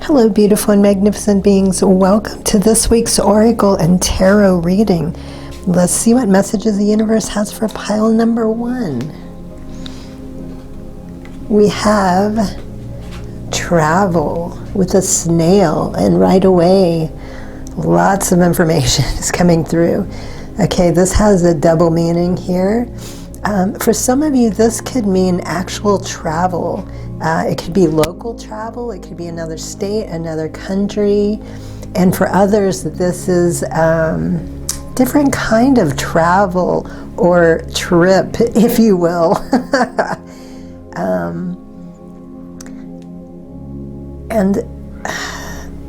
Hello, beautiful and magnificent beings. Welcome to this week's Oracle and Tarot reading. Let's see what messages the universe has for pile number 1. We have travel with a snail, and right away, lots of information is coming through. Okay, this has a double meaning here. For some of you, this could mean actual travel. It could be local travel, it could be another state, another country, and for others this is different kind of travel or trip, if you will. And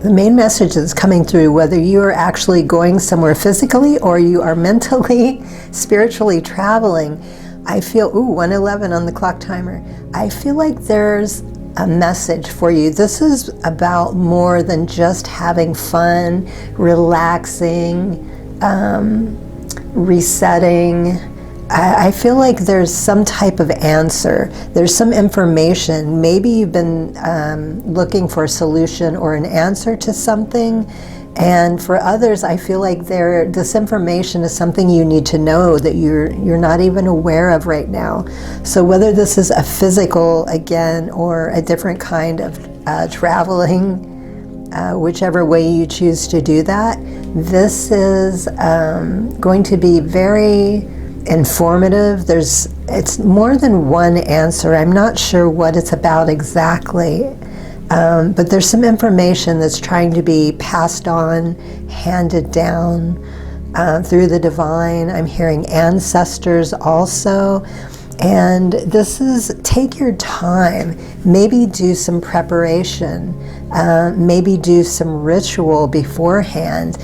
the main message that's coming through, whether you are actually going somewhere physically or you are mentally, spiritually traveling, I feel, 1:11 on the clock timer. I feel like there's a message for you. This is about more than just having fun, relaxing, resetting. I feel like there's some type of answer. There's some information. Maybe you've been looking for a solution or an answer to something. And for others, I feel like this information is something you need to know that you're not even aware of right now. So whether this is a physical, again, or a different kind of traveling, whichever way you choose to do that, this is going to be very informative. It's more than one answer. I'm not sure what it's about exactly. But there's some information that's trying to be passed on, handed down through the divine. I'm hearing ancestors also. And this is, take your time, maybe do some preparation, maybe do some ritual beforehand.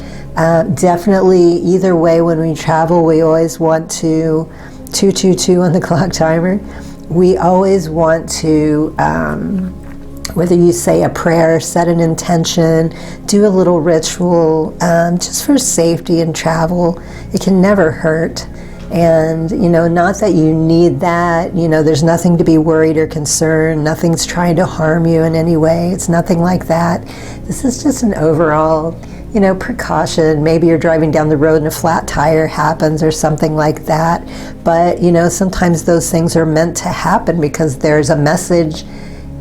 Definitely, either way, when we travel, we always want to, 222 on the clock timer, we always want to, whether you say a prayer, set an intention, do a little ritual, just for safety and travel. It can never hurt. And, not that you need that, there's nothing to be worried or concerned. Nothing's trying to harm you in any way. It's nothing like that. This is just an overall, precaution. Maybe you're driving down the road and a flat tire happens or something like that. But, sometimes those things are meant to happen because there's a message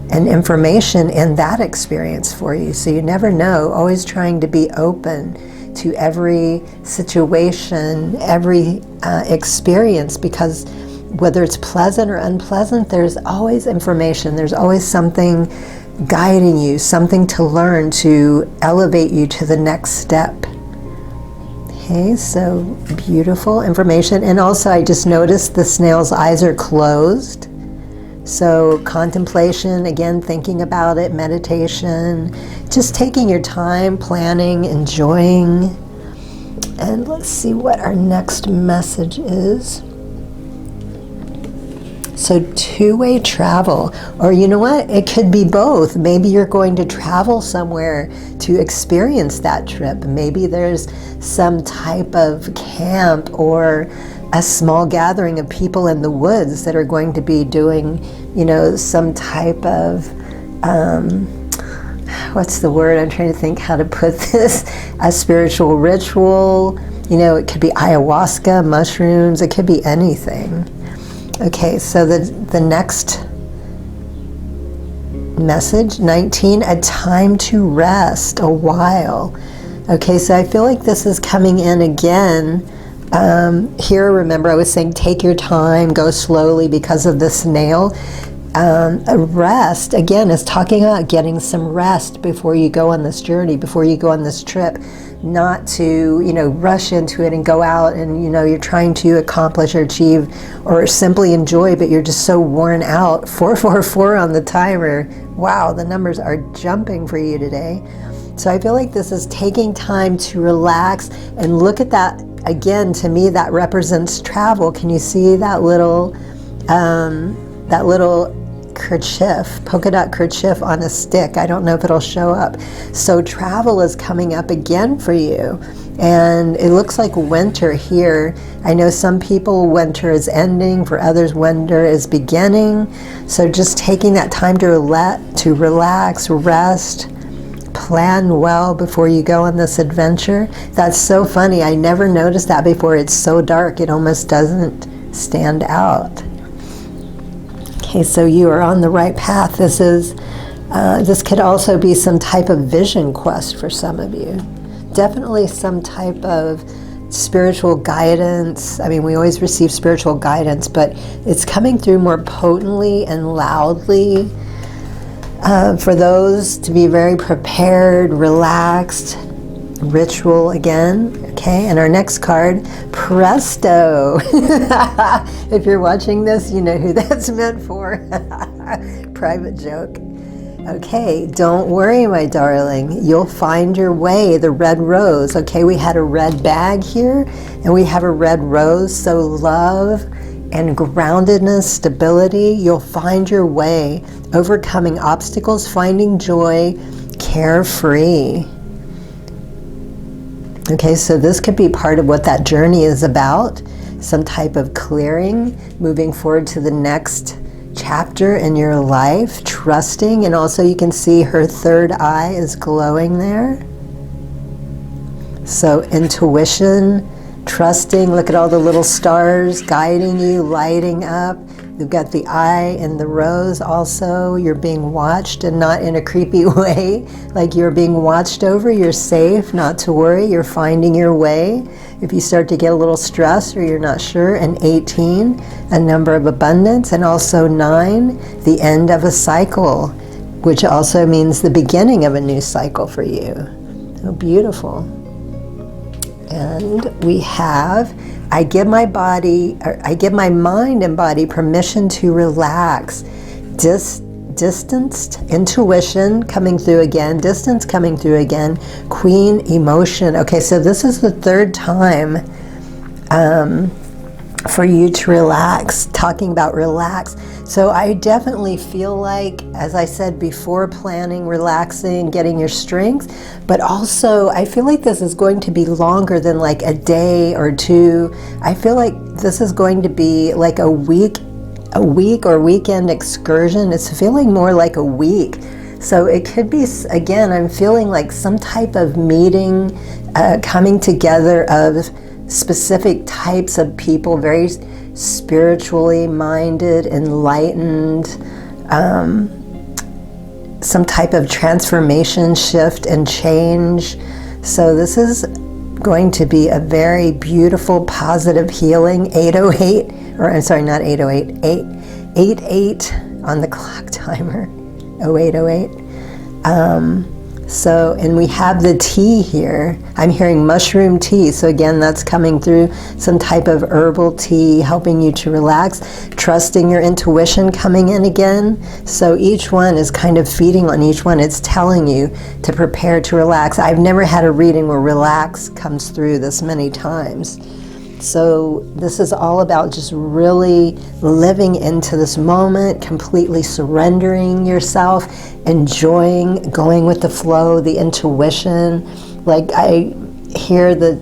and information in that experience for you. So you never know, always trying to be open to every situation, every experience, because whether it's pleasant or unpleasant, there's always information, there's always something guiding you, something to learn to elevate you to the next step. Okay, so beautiful information. And also I just noticed the snail's eyes are closed. So contemplation, again, thinking about it, meditation, just taking your time, planning, enjoying. And let's see what our next message is. So two-way travel, or you know what? It could be both. Maybe you're going to travel somewhere to experience that trip. Maybe there's some type of camp or a small gathering of people in the woods that are going to be doing, some type of, what's the word? I'm trying to think how to put this, a spiritual ritual. It could be ayahuasca, mushrooms, it could be anything. Okay, so the next message, 19, a time to rest, a while. Okay, so I feel like this is coming in again. Here, remember I was saying take your time, go slowly because of the snail. A rest, again, is talking about getting some rest before you go on this journey, before you go on this trip. Not to, rush into it and go out and, you're trying to accomplish or achieve or simply enjoy, but you're just so worn out. 444 on the timer. Wow, the numbers are jumping for you today. So I feel like this is taking time to relax and look at that. Again, to me, that represents travel. Can you see that little kerchief, polka dot kerchief on a stick? I don't know if it'll show up. So travel is coming up again for you. And it looks like winter here. I know some people, winter is ending. For others, winter is beginning. So just taking that time to relax, rest, plan well before you go on this adventure. That's so funny. I never noticed that before. It's so dark, it almost doesn't stand out. Okay, so you are on the right path. This could also be some type of vision quest for some of you. Definitely some type of spiritual guidance. I mean, we always receive spiritual guidance, but it's coming through more potently and loudly for those to be very prepared, relaxed, ritual again. Okay, and our next card, Presto. If you're watching this, you know who that's meant for. Private joke. Okay, don't worry, my darling. You'll find your way, the red rose. Okay, we had a red bag here, and we have a red rose. So love and groundedness, stability, you'll find your way, overcoming obstacles, finding joy, carefree. Okay, so this could be part of what that journey is about. Some type of clearing, moving forward to the next chapter in your life, trusting, and also you can see her third eye is glowing there. So intuition, trusting, look at all the little stars guiding you, lighting up. You've got the eye and the rose also. You're being watched, and not in a creepy way, like you're being watched over. You're safe, not to worry. You're finding your way. If you start to get a little stressed or you're not sure, and 18, a number of abundance, and also 9, the end of a cycle, which also means the beginning of a new cycle for you. Oh, beautiful. And we have, I give my mind and body permission to relax. Distanced, intuition coming through again, distance coming through again, queen emotion. Okay, so this is the third time for you to relax, talking about relax. So I definitely feel like, as I said before, planning, relaxing, getting your strength, but also I feel like this is going to be longer than like a day or two. I feel like this is going to be like a week or weekend excursion. It's feeling more like a week. So it could be, again, I'm feeling like some type of meeting, coming together of specific types of people, very spiritually minded, enlightened, some type of transformation, shift, and change. So this is going to be a very beautiful, positive healing. 808, or I'm sorry, not 808, 88 on the clock timer, 0808. So, and we have the tea here. I'm hearing mushroom tea. So again, that's coming through, some type of herbal tea, helping you to relax, trusting your intuition coming in again. So each one is kind of feeding on each one. It's telling you to prepare to relax. I've never had a reading where relax comes through this many times. So this is all about just really living into this moment, completely surrendering yourself, enjoying, going with the flow, the intuition. Like I hear that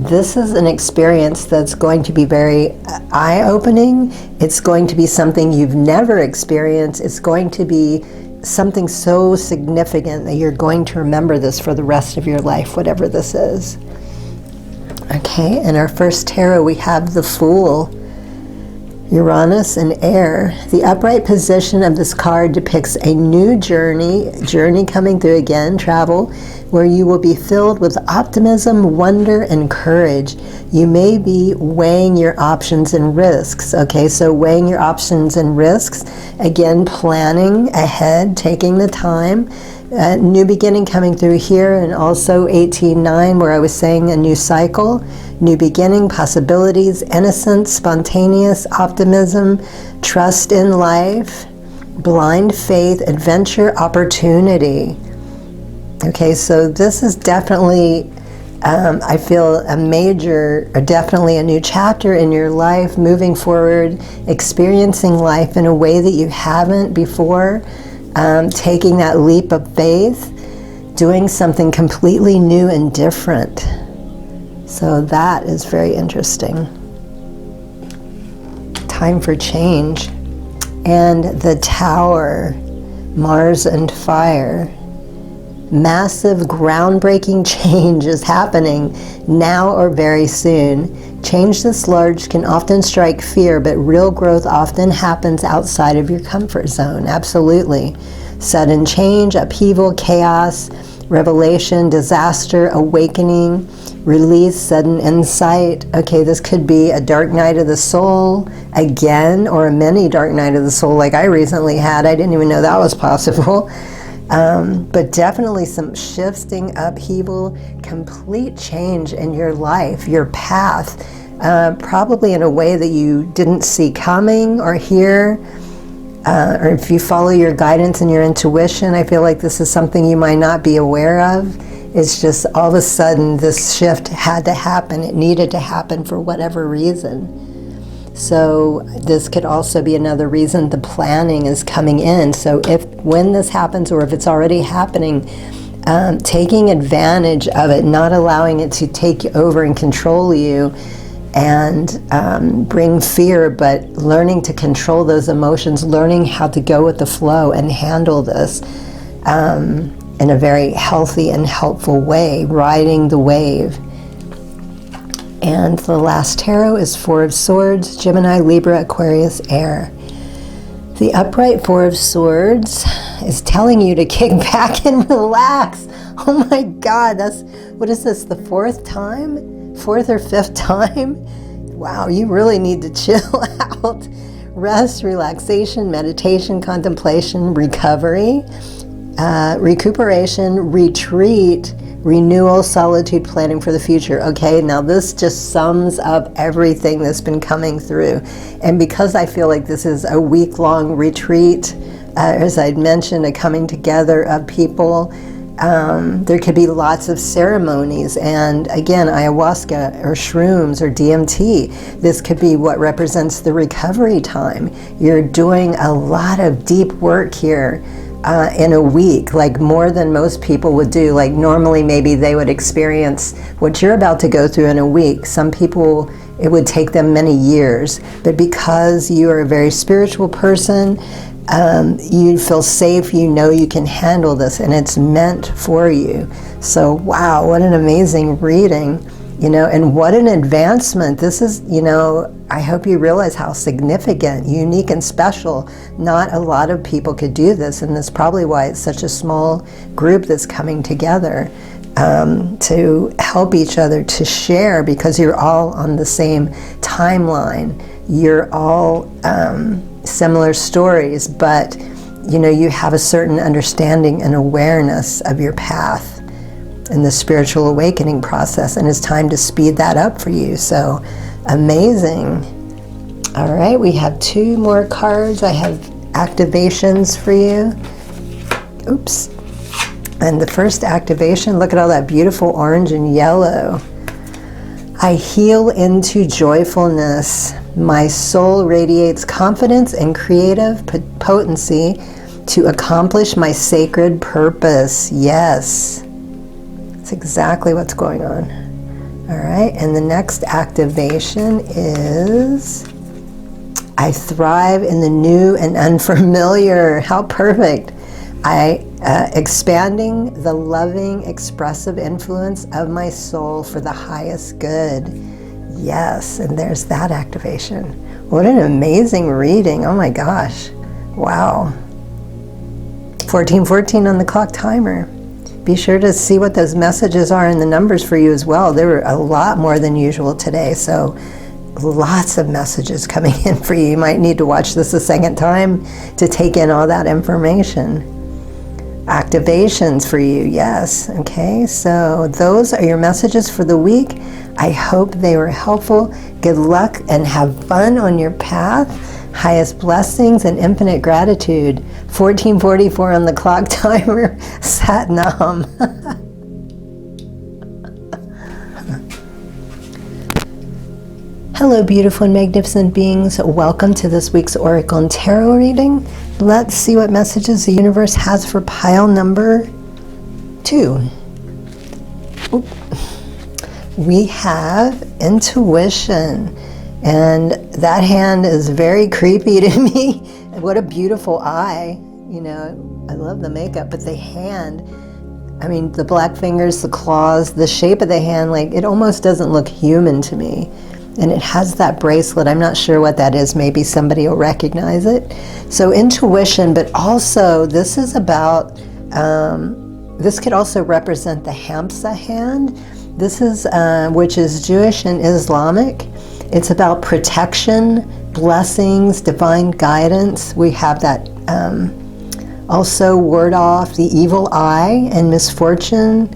this is an experience that's going to be very eye-opening. It's going to be something you've never experienced. It's going to be something so significant that you're going to remember this for the rest of your life, whatever this is. Okay, in our first tarot we have the Fool, Uranus and air. The upright position of this card depicts a new journey coming through again, travel, where you will be filled with optimism, wonder, and courage. You may be weighing your options and risks. Okay, so weighing your options and risks, again, planning ahead, taking the time. New beginning coming through here, and also 18:9, where I was saying a new cycle, new beginning, possibilities, innocence, spontaneous optimism, trust in life, blind faith, adventure, opportunity. Okay, so this is definitely, I feel, a major, or definitely a new chapter in your life, moving forward, experiencing life in a way that you haven't before. Taking that leap of faith, doing something completely new and different. So that is very interesting. Time for change. And the Tower, Mars and fire. Massive, groundbreaking change is happening now or very soon. Change this large can often strike fear, but real growth often happens outside of your comfort zone. Absolutely. Sudden change, upheaval, chaos, revelation, disaster, awakening, release, sudden insight. Okay, this could be a dark night of the soul again, or a mini dark night of the soul like I recently had. I didn't even know that was possible. But definitely some shifting, upheaval, complete change in your life, your path, probably in a way that you didn't see coming or hear. Or if you follow your guidance and your intuition, I feel like this is something you might not be aware of. It's just all of a sudden this shift had to happen. It needed to happen for whatever reason. So this could also be another reason the planning is coming in. So when this happens, or if it's already happening, taking advantage of it, not allowing it to take over and control you and bring fear, but learning to control those emotions, learning how to go with the flow and handle this in a very healthy and helpful way, riding the wave. And the last tarot is Four of Swords, Gemini, Libra, Aquarius, Air. The upright Four of Swords is telling you to kick back and relax. Oh my God, what is this, the fourth or fifth time? Wow, you really need to chill out. Rest, relaxation, meditation, contemplation, recovery, recuperation, retreat, renewal, solitude, planning for the future. Okay, now this just sums up everything that's been coming through. And because I feel like this is a week-long retreat, as I'd mentioned, a coming together of people, there could be lots of ceremonies, and again, ayahuasca or shrooms or DMT. This could be what represents the recovery time. You're doing a lot of deep work here in a week, like more than most people would do. Like normally maybe they would experience what you're about to go through in a week. Some people, it would take them many years, but because you are a very spiritual person, you feel safe, you know you can handle this, and it's meant for you. So wow, what an amazing reading, and what an advancement. This is, I hope you realize how significant, unique, and special. Not a lot of people could do this, and that's probably why it's such a small group that's coming together to help each other, to share, because you're all on the same timeline. You're all similar stories, but you have a certain understanding and awareness of your path and the spiritual awakening process, and it's time to speed that up for you. So amazing. All right, we have two more cards. I have activations for you. Oops. And the first activation, look at all that beautiful orange and yellow. I heal into joyfulness. My soul radiates confidence and creative potency to accomplish my sacred purpose. Yes, that's exactly what's going on. All right, and the next activation is I thrive in the new and unfamiliar. How perfect. Expanding the loving, expressive influence of my soul for the highest good. Yes, and there's that activation. What an amazing reading. Oh my gosh. Wow. 1414 on the clock timer. Be sure to see what those messages are and the numbers for you as well. There were a lot more than usual today, so lots of messages coming in for you. You might need to watch this a second time to take in all that information. Activations for you, yes. Okay, so those are your messages for the week. I hope they were helpful. Good luck and have fun on your path. Highest blessings and infinite gratitude. 1444 on the clock timer. Sat Nam. Hello, beautiful and magnificent beings. Welcome to this week's Oracle and Tarot reading. Let's see what messages the universe has for pile number 2. Oop. We have intuition, and that hand is very creepy to me. What a beautiful eye. I love the makeup, but the hand, I mean, the black fingers, the claws, the shape of the hand, like it almost doesn't look human to me. And it has that bracelet. I'm not sure what that is. Maybe somebody will recognize it. So intuition, but also this is about, this could also represent the Hamsa hand. This is, which is Jewish and Islamic. It's about protection, blessings, divine guidance. We have that also ward off the evil eye and misfortune.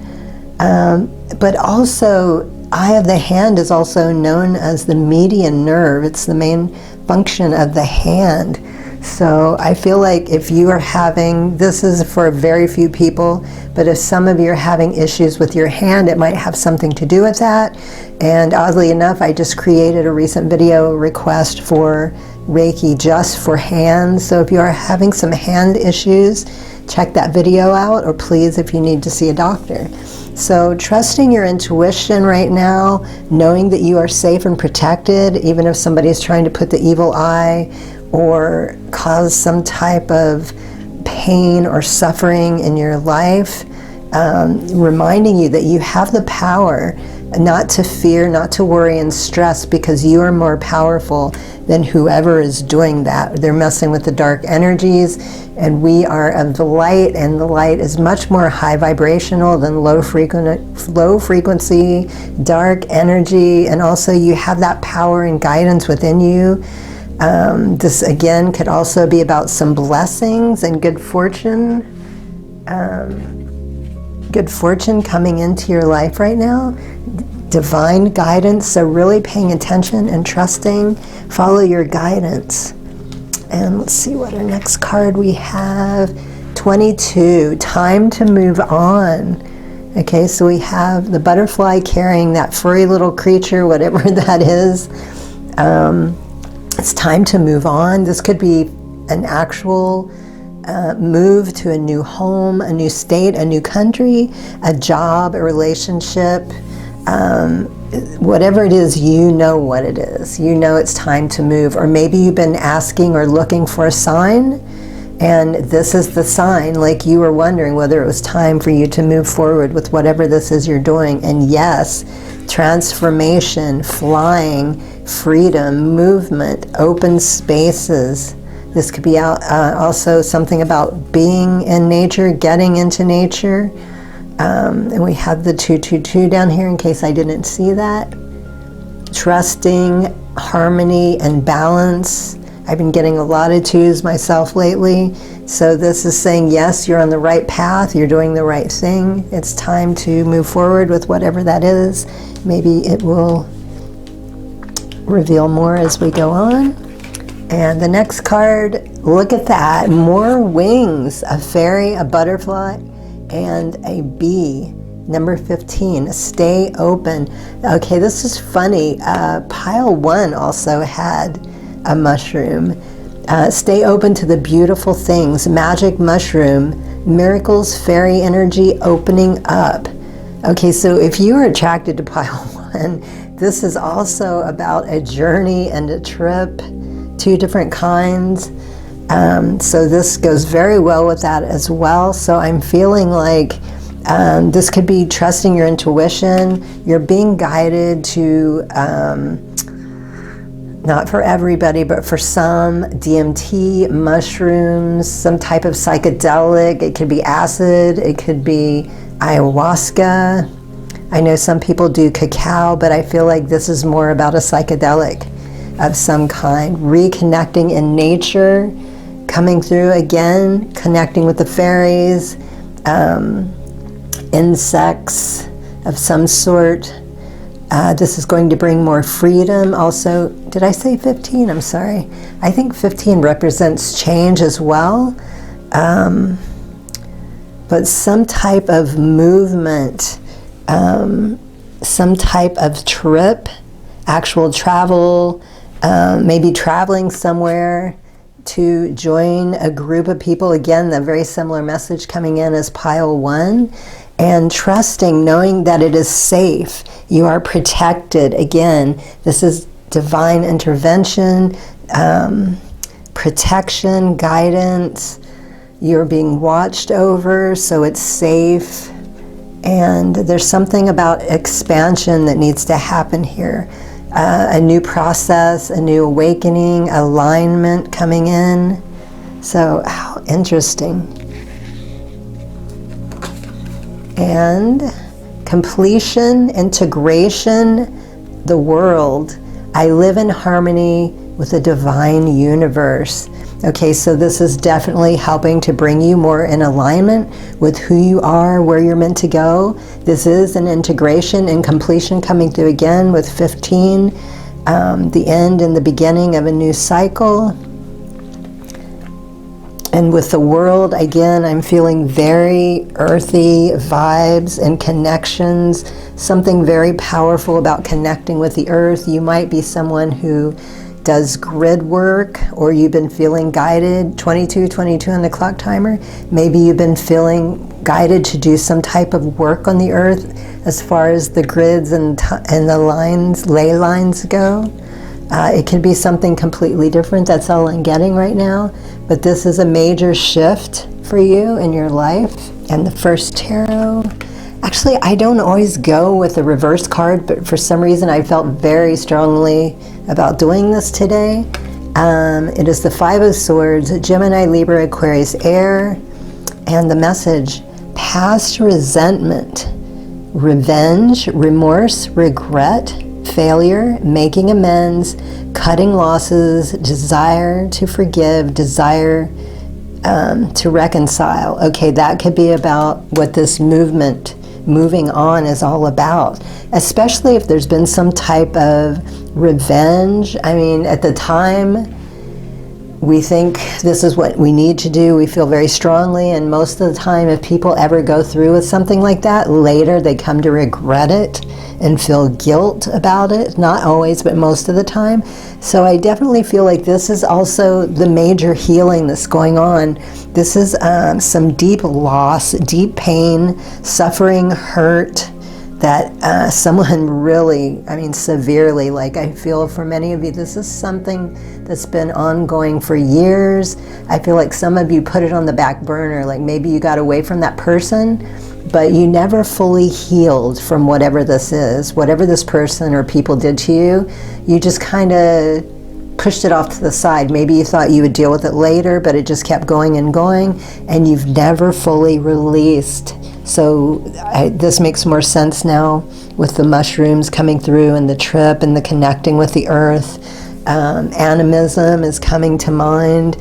But also, eye of the hand is also known as the median nerve. It's the main function of the hand. So I feel like if you are having, this is for very few people, but if some of you are having issues with your hand, it might have something to do with that. And oddly enough, I just created a recent video request for Reiki just for hands. So if you are having some hand issues, check that video out, or please, if you need to see a doctor. So trusting your intuition right now, knowing that you are safe and protected, even if somebody is trying to put the evil eye or cause some type of pain or suffering in your life, reminding you that you have the power not to fear, not to worry and stress, because you are more powerful than whoever is doing that. They're messing with the dark energies, and we are of the light, and the light is much more high vibrational than low frequency, dark energy, and also you have that power and guidance within you. This again could also be about some blessings and good fortune. Good fortune coming into your life right now. Divine guidance, so really paying attention and trusting. Follow your guidance. And let's see what our next card we have. 22, time to move on. Okay, so we have the butterfly carrying that furry little creature, whatever that is. It's time to move on. This could be an actual move to a new home, a new state, a new country, a job, a relationship. Whatever it is, you know what it is. You know it's time to move. Or maybe you've been asking or looking for a sign, and this is the sign, like you were wondering whether it was time for you to move forward with whatever this is you're doing. And yes, transformation, flying, freedom, movement, open spaces. This could be also something about being in nature, getting into nature. And we have the 222 down here in case I didn't see that. Trusting, harmony, and balance. I've been getting a lot of twos myself lately. So this is saying, yes, you're on the right path. You're doing the right thing. It's time to move forward with whatever that is. Maybe it will reveal more as we go on. And the next card, look at that. More wings. A fairy, a butterfly, and a bee. Number 15, stay open. Okay, this is funny. Pile 1 also had a mushroom. Stay open to the beautiful things. Magic mushroom, miracles, fairy energy opening up. Okay, so if you are attracted to pile 1, this is also about a journey and a trip, 2 different kinds. So this goes very well with that as well. So I'm feeling like this could be trusting your intuition. You're being guided to, not for everybody, but for some, DMT, mushrooms, some type of psychedelic. It could be acid, it could be ayahuasca. I know some people do cacao, but I feel like this is more about a psychedelic of some kind. Reconnecting in nature, coming through again, connecting with the fairies, insects of some sort. This is going to bring more freedom. Also, did I say 15? I'm sorry. I think 15 represents change as well. But some type of movement, some type of trip, actual travel, maybe traveling somewhere to join a group of people. Again, the very similar message coming in as pile 1. And trusting, knowing that it is safe. You are protected. Again, this is divine intervention, protection, guidance. You're being watched over, so it's safe. And there's something about expansion that needs to happen here. A new process, a new awakening, alignment coming in. So, how interesting. And completion, integration, the world. I live in harmony with the divine universe. Okay, so this is definitely helping to bring you more in alignment with who you are, where you're meant to go. This is an integration and completion coming through again with 15, the end and the beginning of a new cycle. And with the world, again, I'm feeling very earthy vibes and connections, something very powerful about connecting with the earth. You might be someone who does grid work, or you've been feeling guided, 22 on the clock timer. Maybe you've been feeling guided to do some type of work on the earth as far as the grids and the lines, ley lines go. It can be something completely different. That's all I'm getting right now. But this is a major shift for you in your life. And the first tarot, actually, I don't always go with the reverse card, but for some reason I felt very strongly about doing this today. It is the Five of Swords, Gemini, Libra, Aquarius, Air, and the message, past resentment, revenge, remorse, regret, failure, making amends, cutting losses, desire to forgive, desire to reconcile. Okay, that could be about what this moving on is all about, especially if there's been some type of revenge. I mean, at the time, we think this is what we need to do. We feel very strongly, and most of the time, if people ever go through with something like that, later they come to regret it and feel guilt about it. Not always, but most of the time. So I definitely feel like this is also the major healing that's going on. This is some deep loss, deep pain, suffering, hurt, that someone really, I mean, severely, like I feel for many of you, this is something that's been ongoing for years. I feel like some of you put it on the back burner, like maybe you got away from that person, but you never fully healed from whatever this is, whatever this person or people did to you. You just kind of pushed it off to the side. Maybe you thought you would deal with it later, but it just kept going and going, and you've never fully released. So this makes more sense now with the mushrooms coming through and the trip and the connecting with the earth. Animism is coming to mind.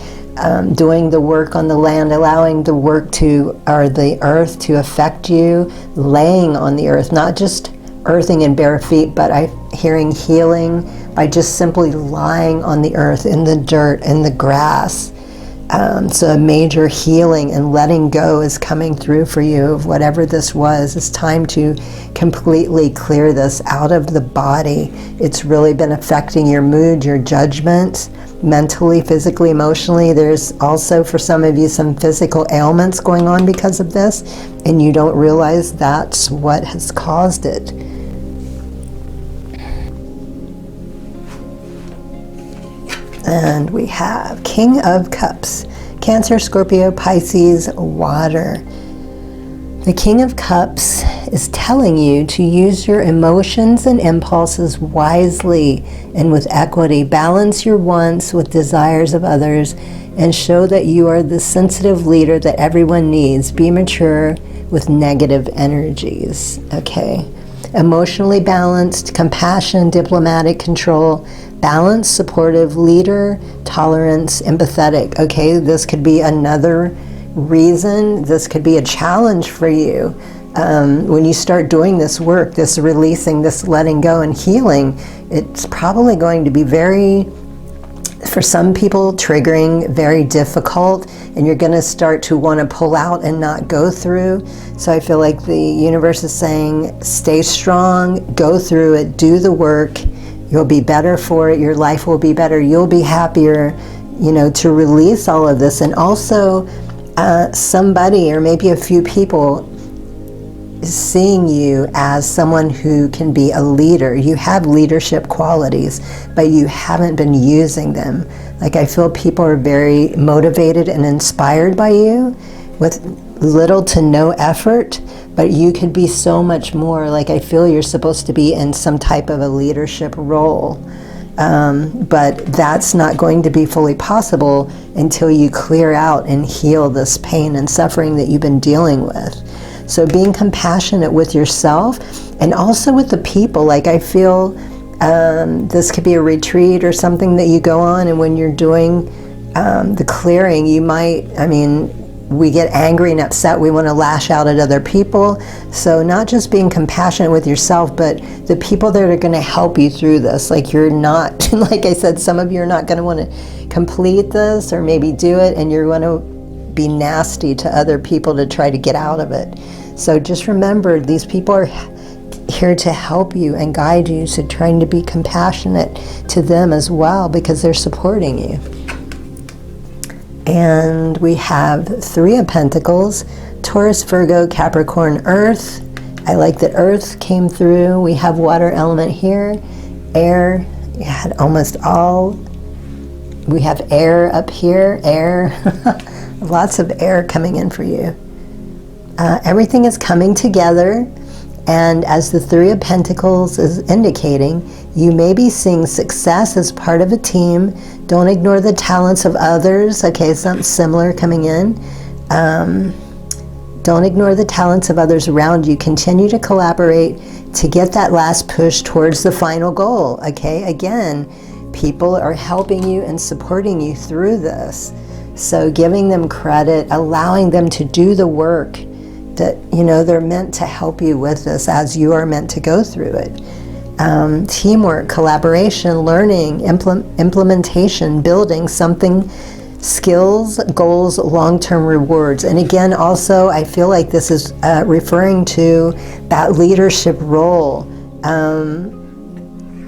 Doing the work on the land, allowing the work to, or the earth to affect you, laying on the earth, not just earthing in bare feet, but I'm hearing healing by just simply lying on the earth, in the dirt, in the grass. So a major healing and letting go is coming through for you of whatever this was. It's time to completely clear this out of the body. It's really been affecting your mood, your judgments, mentally, physically, emotionally. There's also, for some of you, some physical ailments going on because of this, and you don't realize that's what has caused it. And we have King of Cups, Cancer, Scorpio, Pisces, water. The King of Cups is telling you to use your emotions and impulses wisely and with equity. Balance your wants with desires of others and show that you are the sensitive leader that everyone needs. Be mature with negative energies. Okay. Emotionally balanced, compassion, diplomatic control, balanced, supportive, leader, tolerance, empathetic. Okay, this could be another reason. This could be a challenge for you. When you start doing this work, this releasing, this letting go and healing, it's probably going to be very, for some people, triggering, very difficult, and you're going to start to want to pull out and not go through. So I feel like the universe is saying, stay strong, go through it, do the work. You'll be better for it. Your life will be better. You'll be happier, you know, to release all of this. And also somebody, or maybe a few people, is seeing you as someone who can be a leader. You have leadership qualities, but you haven't been using them. Like, I feel people are very motivated and inspired by you with little to no effort, but you could be so much more. Like, I feel you're supposed to be in some type of a leadership role. But that's not going to be fully possible until you clear out and heal this pain and suffering that you've been dealing with. So being compassionate with yourself and also with the people. Like, I feel this could be a retreat or something that you go on, and when you're doing the clearing, you might, we get angry and upset. We want to lash out at other people. So not just being compassionate with yourself, but the people that are going to help you through this. Like, you're not, like I said, some of you are not going to want to complete this or maybe do it, and you're going to be nasty to other people to try to get out of it. So just remember, these people are here to help you and guide you. So trying to be compassionate to them as well, because they're supporting you. And we have 3 of Pentacles, Taurus, Virgo, Capricorn, Earth. I like that Earth came through. We have water element here, air. You had almost all. We have air up here, air. Lots of air coming in for you. Everything is coming together. And as the 3 of Pentacles is indicating, you may be seeing success as part of a team. Don't ignore the talents of others. Okay, something similar coming in. Don't ignore the talents of others around you. Continue to collaborate to get that last push towards the final goal. Okay, again, people are helping you and supporting you through this. So giving them credit, allowing them to do the work that, they're meant to help you with this as you are meant to go through it. Teamwork, collaboration, learning, implementation, building something, skills, goals, long-term rewards. And again, also, I feel like this is referring to that leadership role.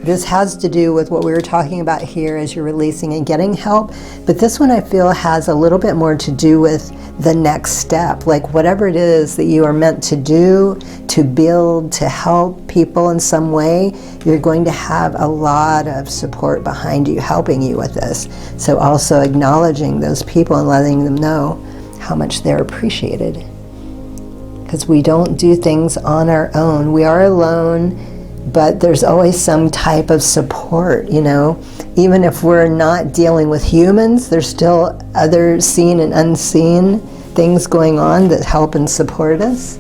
This has to do with what we were talking about here as you're releasing and getting help. But this one I feel has a little bit more to do with the next step. Like, whatever it is that you are meant to do, to build, to help people in some way, you're going to have a lot of support behind you, helping you with this. So also acknowledging those people and letting them know how much they're appreciated. Because we don't do things on our own. We are alone, but there's always some type of support, Even if we're not dealing with humans, there's still other seen and unseen things going on that help and support us.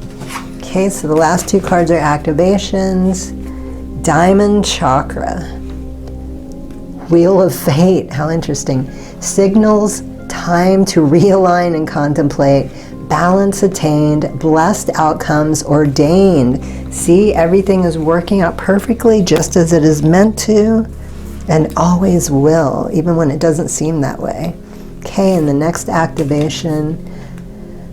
Okay, so the last 2 cards are activations. Diamond Chakra. Wheel of Fate, how interesting. Signals time to realign and contemplate. Balance attained, blessed outcomes ordained. See, everything is working out perfectly just as it is meant to, and always will, even when it doesn't seem that way. Okay, and the next activation,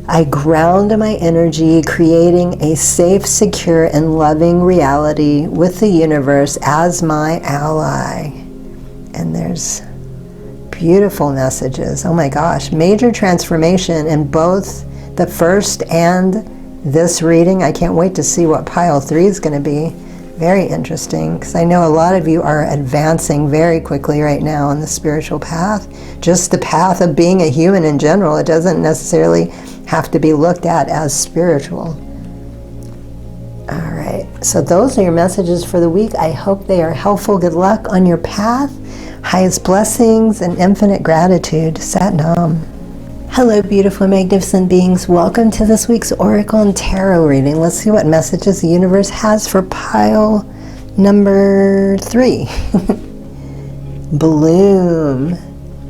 I ground my energy, creating a safe, secure, and loving reality with the universe as my ally. And there's beautiful messages. Oh my gosh, major transformation in both the first and this reading. I can't wait to see what pile 3 is going to be. Very interesting, because I know a lot of you are advancing very quickly right now on the spiritual path. Just the path of being a human in general. It doesn't necessarily have to be looked at as spiritual. All right, so those are your messages for the week. I hope they are helpful. Good luck on your path. Highest blessings and infinite gratitude. Sat Nam. Hello, beautiful, magnificent beings. Welcome to this week's Oracle and Tarot reading. Let's see what messages the universe has for pile number 3. Bloom.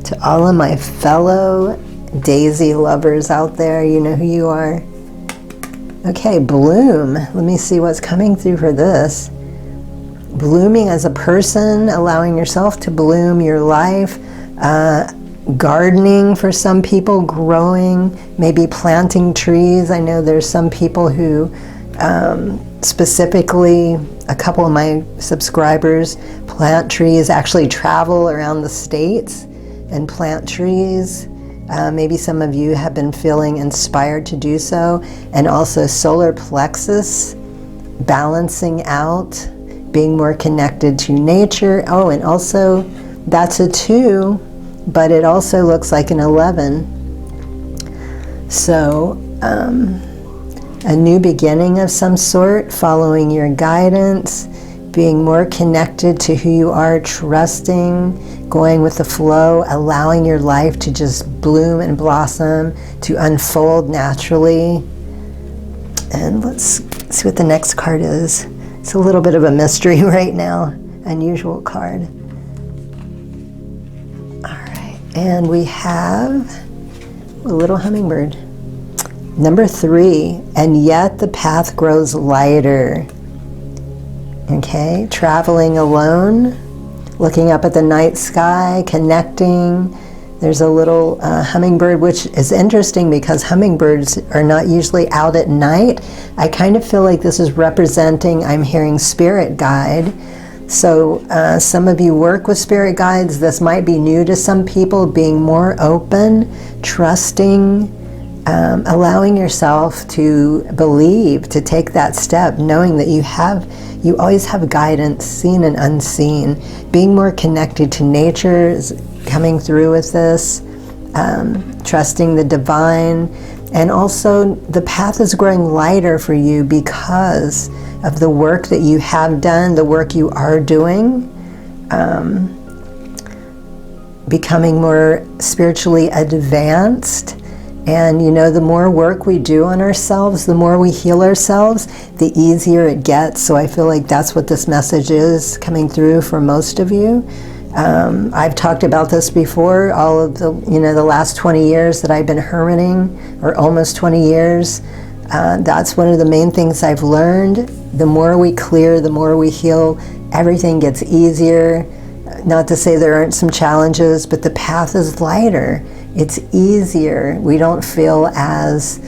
To all of my fellow daisy lovers out there, you know who you are. Okay, bloom. Let me see what's coming through for this. Blooming as a person, allowing yourself to bloom your life. Gardening for some people, growing, maybe planting trees. I know there's some people who, specifically a couple of my subscribers, plant trees, actually travel around the states and plant trees. Maybe some of you have been feeling inspired to do so. And also solar plexus, balancing out, being more connected to nature. Oh, and also that's a 2. But it also looks like an 11. So a new beginning of some sort, following your guidance, being more connected to who you are, trusting, going with the flow, allowing your life to just bloom and blossom, to unfold naturally. And let's see what the next card is. It's a little bit of a mystery right now. Unusual card. All right, and we have a little hummingbird. Number 3, and yet the path grows lighter. Okay, traveling alone, looking up at the night sky, connecting. There's a little hummingbird, which is interesting because hummingbirds are not usually out at night. I kind of feel like this is representing, I'm hearing spirit guide. So some of you work with spirit guides. This might be new to some people, being more open, trusting, allowing yourself to believe, to take that step, knowing that you always have guidance, seen and unseen. Being more connected to nature is coming through with this, trusting the divine. And also the path is growing lighter for you because of the work that you have done, the work you are doing, becoming more spiritually advanced. And you know, the more work we do on ourselves, the more we heal ourselves, the easier it gets. So I feel like that's what this message is coming through for most of you. I've talked about this before, all of the last 20 years that I've been hermiting, or almost 20 years. That's one of the main things I've learned. The more we clear, the more we heal, everything gets easier. Not to say there aren't some challenges, but the path is lighter. It's easier. We don't feel as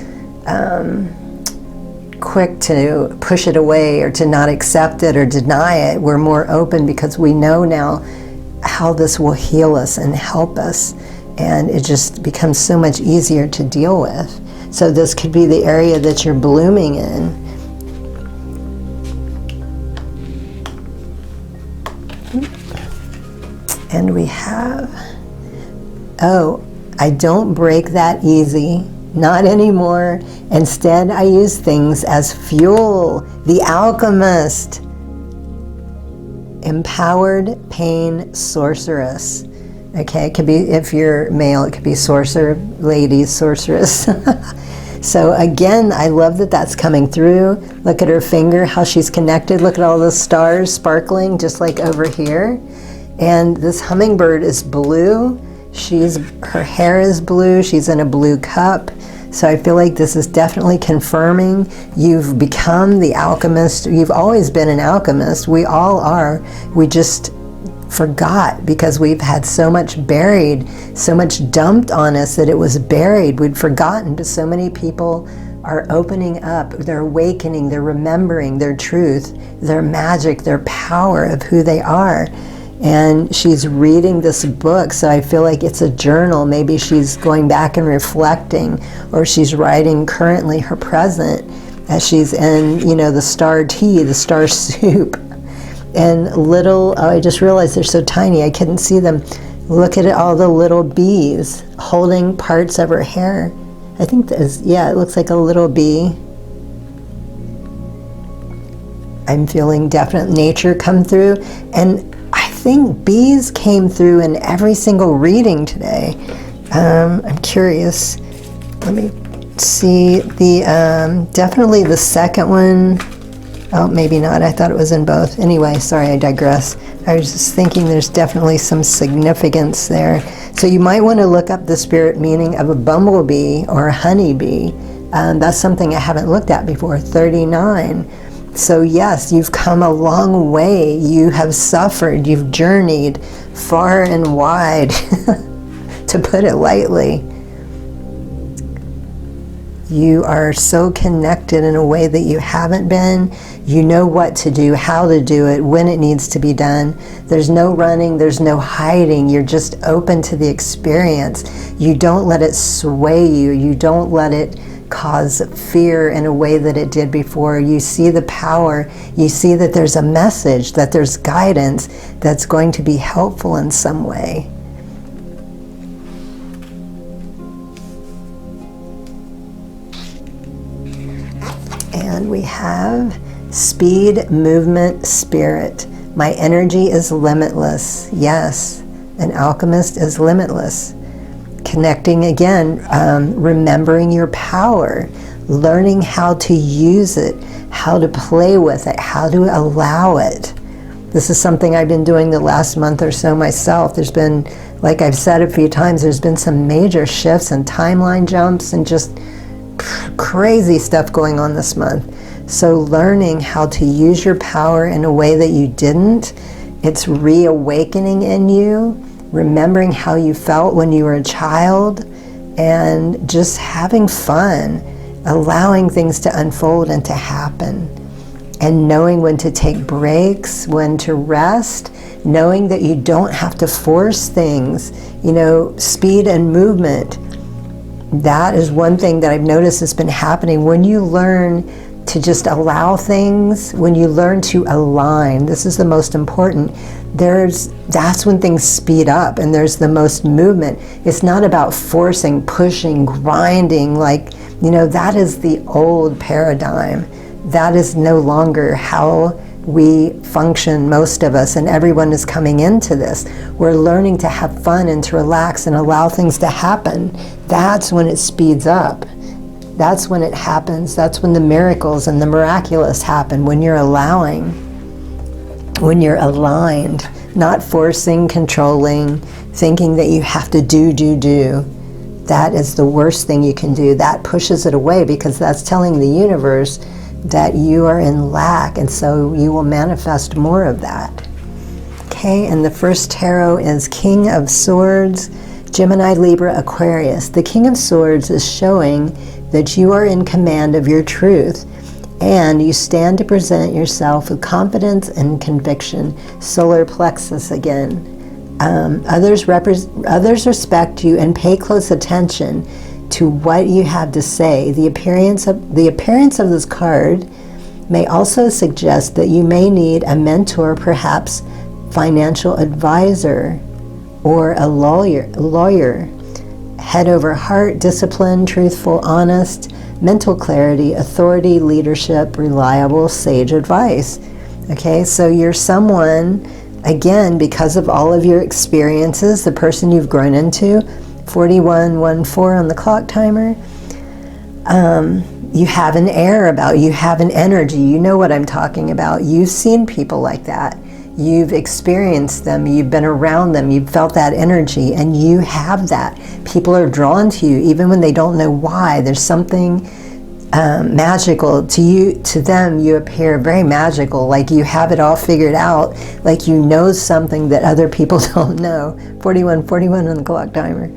quick to push it away or to not accept it or deny it. We're more open because we know now how this will heal us and help us. And it just becomes so much easier to deal with. So this could be the area that you're blooming in. And we have, I don't break that easy, not anymore. Instead, I use things as fuel. The alchemist. Empowered pain sorceress. Okay, it could be, if you're male, it could be sorcerer, lady, sorceress. So again, I love that that's coming through. Look at her finger, how she's connected. Look at all the stars sparkling, just like over here. And this hummingbird is blue. Her hair is blue. She's in a blue cup. So I feel like this is definitely confirming you've become the alchemist. You've always been an alchemist. We all are. We just forgot because we've had so much buried, so much dumped on us that it was buried. We'd forgotten, but so many people are opening up. They're awakening. They're remembering their truth, their magic, their power of who they are. And she's reading this book, so I feel like it's a journal. Maybe she's going back and reflecting, or she's writing currently her present as she's in, the star tea, the star soup. And I just realized they're so tiny, I couldn't see them. Look at all the little bees holding parts of her hair. I think it looks like a little bee. I'm feeling definite nature come through. And I think bees came through in every single reading today. I'm curious. Let me see. Definitely the second one. Oh, maybe not. I thought it was in both. Anyway, sorry, I digress. I was just thinking there's definitely some significance there. So you might want to look up the spirit meaning of a bumblebee or a honeybee. That's something I haven't looked at before. 39. So yes, you've come a long way. You have suffered. You've journeyed far and wide, to put it lightly. You are so connected in a way that you haven't been. You know what to do, how to do it, when it needs to be done. There's no running, there's no hiding. You're just open to the experience. You don't let it sway you. You don't let it cause fear in a way that it did before. You see the power. You see that there's a message, that there's guidance that's going to be helpful in some way. have speed, movement, spirit. My energy is limitless. Yes, an alchemist is limitless. Connecting again, remembering your power, learning how to use it, how to play with it, how to allow it. This is something I've been doing the last month or so myself. There's been, like I've said a few times, there's been some major shifts and timeline jumps and just crazy stuff going on this month. So learning how to use your power in a way that you didn't, it's reawakening in you, remembering how you felt when you were a child, and just having fun, allowing things to unfold and to happen, and knowing when to take breaks, when to rest, knowing that you don't have to force things, speed and movement. That is one thing that I've noticed has been happening. When you learn to just allow things, when you learn to align, this is the most important, that's when things speed up and there's the most movement. It's not about forcing, pushing, grinding, that is the old paradigm. That is no longer how we function, most of us, and everyone is coming into this. We're learning to have fun and to relax and allow things to happen. That's when it speeds up. That's when it happens. That's when the miracles and the miraculous happen, when you're allowing, when you're aligned, not forcing, controlling, thinking that you have to do. That is the worst thing you can do. That pushes it away, because that's telling the universe that you are in lack, and so you will manifest more of that. Okay, and the first tarot is King of Swords, Gemini, Libra, Aquarius. The King of Swords is showing that you are in command of your truth and you stand to present yourself with confidence and conviction. Solar plexus again. Others respect you and pay close attention to what you have to say. The appearance of this card may also suggest that you may need a mentor, perhaps financial advisor or a lawyer. Head over heart, discipline, truthful, honest, mental clarity, authority, leadership, reliable, sage advice. Okay, so you're someone, again, because of all of your experiences, the person you've grown into, 4114 on the clock timer, you have an air about you, have an energy, you know what I'm talking about. You've seen people like that. You've experienced them, you've been around them, you've felt that energy, and you have that. People are drawn to you even when they don't know why. There's something magical to you. To them, you appear very magical, like you have it all figured out, like you know something that other people don't know. 4141 on the clock timer.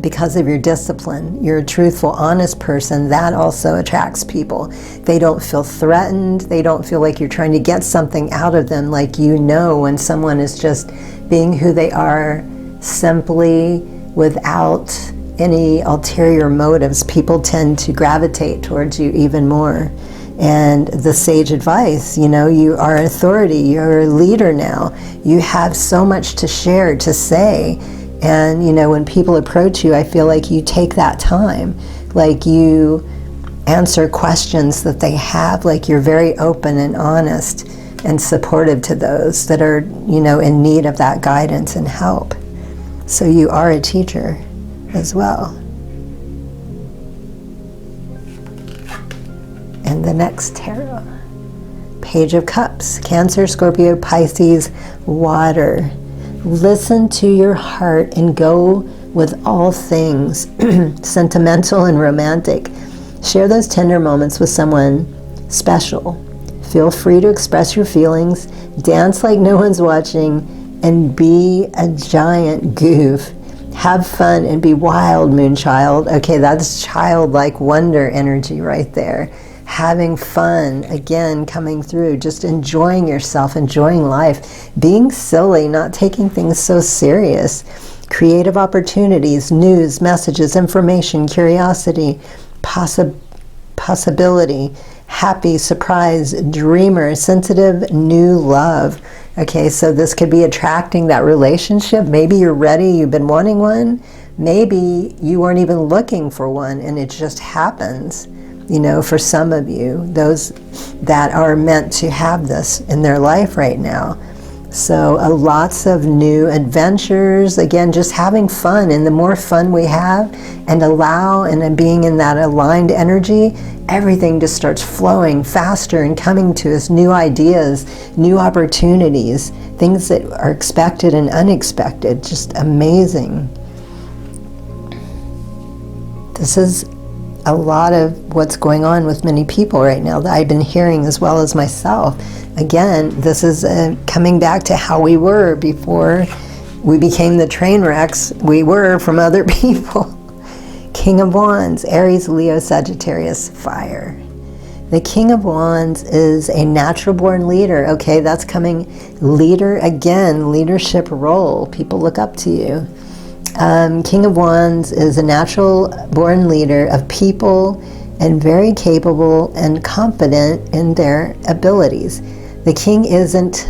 Because of your discipline, you're a truthful, honest person. That also attracts people. They don't feel threatened. They don't feel like you're trying to get something out of them. Like, when someone is just being who they are, simply, without any ulterior motives, people tend to gravitate towards you even more. And the sage advice, you are authority. You're a leader now. You have so much to share, to say. And, when people approach you, I feel like you take that time, like you answer questions that they have, like you're very open and honest and supportive to those that are, in need of that guidance and help. So you are a teacher as well. And the next tarot, Page of Cups, Cancer, Scorpio, Pisces, water. Listen to your heart and go with all things sentimental and romantic. Share those tender moments with someone special. Feel free to express your feelings, dance like no one's watching, and be a giant goof. Have fun and be wild, Moonchild. Okay, that's childlike wonder energy right there. Having fun, again, coming through, just enjoying yourself, enjoying life, being silly, not taking things so serious. Creative opportunities, news, messages, information, curiosity, possibility, happy, surprise, dreamer, sensitive, new love. Okay, so this could be attracting that relationship. Maybe you're ready, you've been wanting one. Maybe you weren't even looking for one and it just happens. for some of you, those that are meant to have this in their life right now. So lots of new adventures, again, just having fun. And the more fun we have and allow and being in that aligned energy, everything just starts flowing faster and coming to us, new ideas, new opportunities, things that are expected and unexpected, just amazing. This is a lot of what's going on with many people right now that I've been hearing, as well as myself. Again, this is coming back to how we were before we became the train wrecks we were from other people. King of Wands, Aries, Leo, Sagittarius, fire. The King of Wands is a natural born leader. Okay, that's coming. Leader, again, leadership role. People look up to you. King of Wands is a natural born leader of people and very capable and confident in their abilities. The king isn't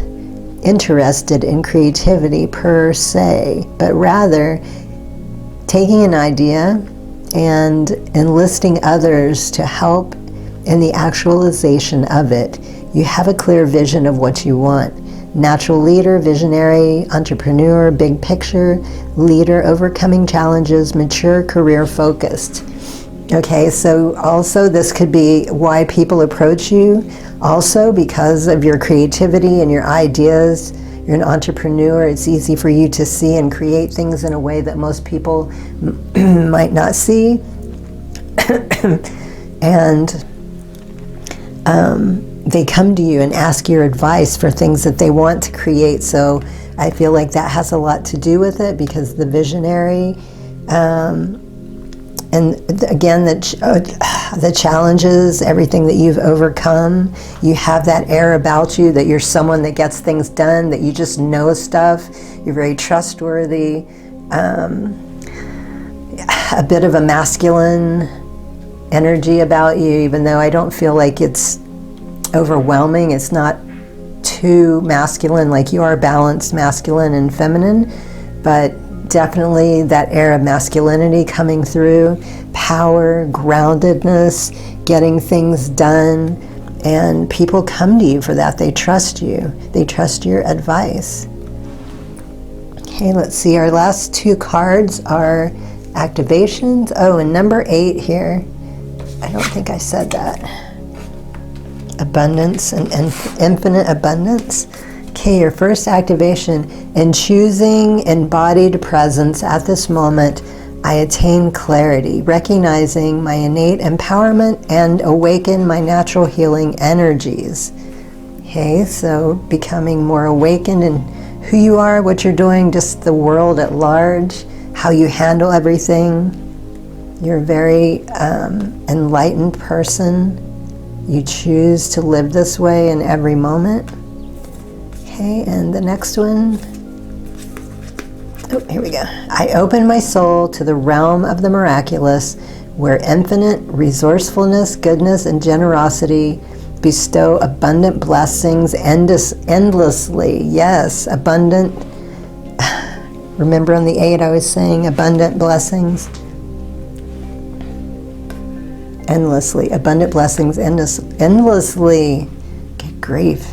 interested in creativity per se, but rather taking an idea and enlisting others to help in the actualization of it. You have a clear vision of what you want. Natural leader, visionary, entrepreneur, big picture, leader, overcoming challenges, mature, career focused. Okay, so also this could be why people approach you, also because of your creativity and your ideas. You're an entrepreneur. It's easy for you to see and create things in a way that most people might not see. And they come to you and ask your advice for things that they want to create. So I feel like that has a lot to do with it, because the visionary, and again, the challenges, everything that you've overcome, you have that air about you that you're someone that gets things done, that you just know stuff, you're very trustworthy, a bit of a masculine energy about you, even though I don't feel like it's overwhelming. It's not too masculine, like you are balanced masculine and feminine, but definitely that air of masculinity coming through, power, groundedness, getting things done, and people come to you for that. They trust you. They trust your advice. Okay, let's see. Our last two cards are activations. Oh, and number 8 here. I don't think I said that. Abundance and infinite abundance. Okay, your first activation. In choosing embodied presence at this moment, I attain clarity, recognizing my innate empowerment and awaken my natural healing energies. Okay, so becoming more awakened in who you are, what you're doing, just the world at large, how you handle everything. You're a very enlightened person. You choose to live this way in every moment. Okay, and the next one. Oh, here we go. I open my soul to the realm of the miraculous, where infinite resourcefulness, goodness, and generosity bestow abundant blessings endlessly. Yes, abundant. Remember on the 8 I was saying abundant blessings? Endlessly. Abundant blessings endlessly. Good grief.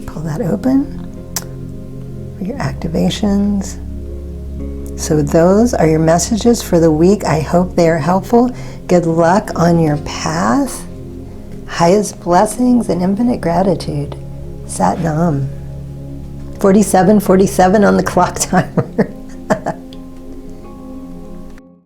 Pull that open for your activations. So those are your messages for the week. I hope they are helpful. Good luck on your path. Highest blessings and infinite gratitude. Sat Nam. 47:47 on the clock timer.